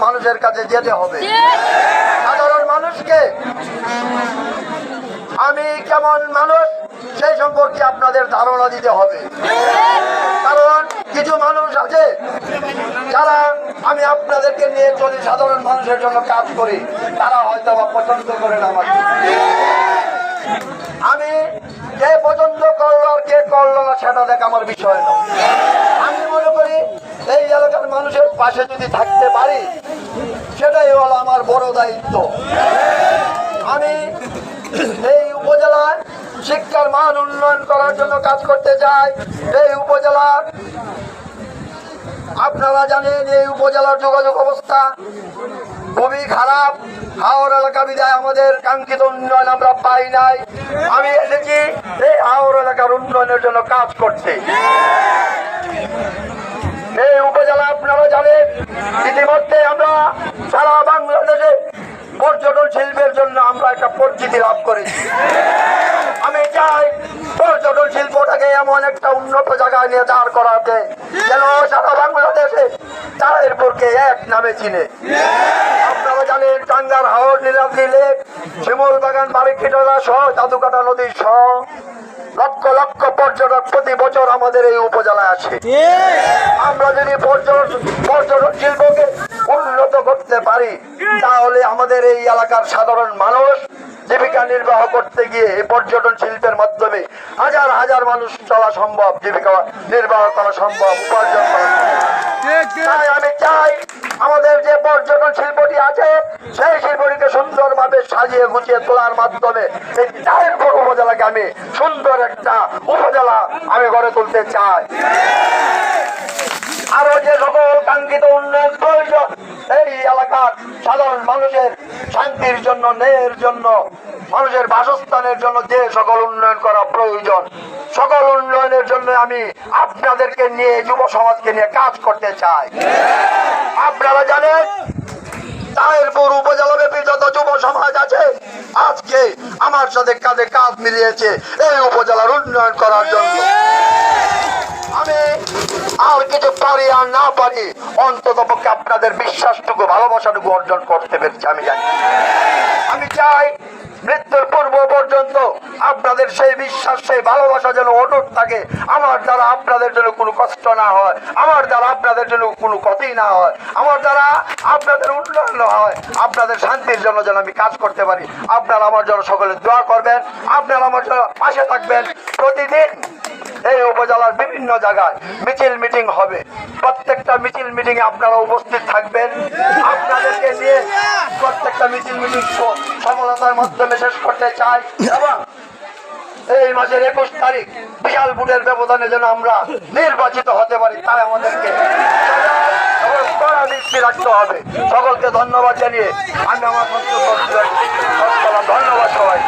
মানুষের কাছে যেতে হবে। সাধারণ মানুষকে আমি কেমন মানুষ সেই সম্পর্কে আপনাদের ধারণা দিতে হবে। কারণ কিছু মানুষ আছে যারা আমি আপনাদেরকে নিয়ে চলি, সাধারণ মানুষের জন্য কাজ করি, তারা হয়তো বা পছন্দ করে না আমাকে। আমি কে পছন্দ করলো আর কে করলো না সেটা দেখা আমার বিষয় নয়। আমি মনে করি এই এলাকার মানুষের পাশে যদি থাকতে পারি সেটাই হলো আমার বড় দায়িত্ব। আমি এই উপজেলায় শিক্ষার মান উন্নয়ন করার জন্য কাজ করতে চাই। এই উপজেলার আপনারা জানেন এই উপজেলার যোগাযোগ অবস্থা খুবই খারাপ। হাওর এলাকা বিধায় আমাদের কাঙ্ক্ষিত উন্নয়ন আমরা পাই নাই। আমি এসেছি এই হাওর এলাকার উন্নয়নের জন্য কাজ করতে। এই উপজেলা আপনারা জানেন ইতিমধ্যে আমরা সারা বাংলাদেশে পর্যটন শিল্পের জন্য আমরা একটা পরিচিতি লাভ করেছি। আমি চাই পর্যটন শিল্পটাকে এমন একটা উন্নত জায়গায় নিয়ে দাঁড় করাতে যেন সারা বাংলাদেশে চাঁদেরপুরকে এক নামে চিনে। আপনারা জানেন টাঙ্গার হাওর, নীলাদ্রি লেক, শিমুল বাগান, বারিকিটোলা সহ জাদুকাটা নদী সহ লক্ষ লক্ষ পর্যটক প্রতি বছর আমাদের এই উপজেলায় আসে। আমরা যদি পর্যটন শিল্পকে উন্নত করতে পারি তাহলে আমাদের এই এলাকার সাধারণ মানুষ জীবিকা নির্বাহ করতে গিয়ে এই পর্যটন শিল্পের মাধ্যমে হাজার হাজার মানুষ চলা সম্ভব, জীবিকা নির্বাহ করা সম্ভব, উপার্জন করা সম্ভব। তাই আমি চাই আমাদের যে পর্যটন শিল্পটি আছে সেই শিল্পটিকে সুন্দরভাবে সাজিয়ে গুছিয়ে তোলার মাধ্যমে এই চাঁদেরপুর উপজেলাকে আমি সুন্দর একটা উপজেলা আমি গড়ে তুলতে চাই। আরো যে সকল কাঙ্ক্ষিত উন্নয়ন প্রয়োজন এই এলাকার সাধারণ মানুষের শান্তির জন্য, ন্যায়ের জন্য, মানুষের বাসস্থানের জন্য যে সকল উন্নয়ন করা প্রয়োজন সকল উন্নয়নের জন্য আমি আপনাদেরকে নিয়ে যুব সমাজকে নিয়ে কাজ করতে চাই। আপনারা জানেন চাঁদেরপুর উপজেলা ব্যাপী যত যুব সমাজ আছে আজকে আমার সাথে কাঁধে কাঁধ মিলিয়েছে এই উপজেলার উন্নয়ন করার জন্য। আমি আর কিছু পারি আর না পারি অন্তত পক্ষে আপনাদের বিশ্বাসটুকু, ভালোবাসাটুকু অর্জন করতে পেরেছি আমি জানি। আমি চাই মৃত্যুর পূর্ব পর্যন্ত আপনাদের সেই বিশ্বাস, সেই ভালোবাসা যেন অটুট থাকে। আমার দ্বারা আপনাদের জন্য কোনো কষ্ট না হয়, আমার দ্বারা আপনাদের জন্য কোনো ক্ষতি না হয়, আমার দ্বারা আপনাদের উন্নয়ন হয়, আপনাদের শান্তির জন্য যেন আমি কাজ করতে পারি। আপনারা আমার জন্য সকলে দোয়া করবেন, আপনারা আমার জন্য পাশে থাকবেন। প্রতিদিন এই উপজেলার বিভিন্ন জায়গায় মিছিল মিটিং হবে, প্রত্যেকটা মিছিল মিটিং এ আপনারা উপস্থিত থাকবেন। আপনাদেরকে নিয়ে প্রত্যেকটা মিছিল মিটিং সফলতার মাধ্যমে শেষ করতে চাই এবং এই মাসের 21 তারিখ বিশাল ভোটের ব্যবধানে যেন আমরা নির্বাচিত হতে পারি তাই আমাদেরকে দৃষ্টি রাখতে হবে। সকলকে ধন্যবাদ জানিয়ে আমি আমার বক্তব্য ধন্যবাদ সবাই।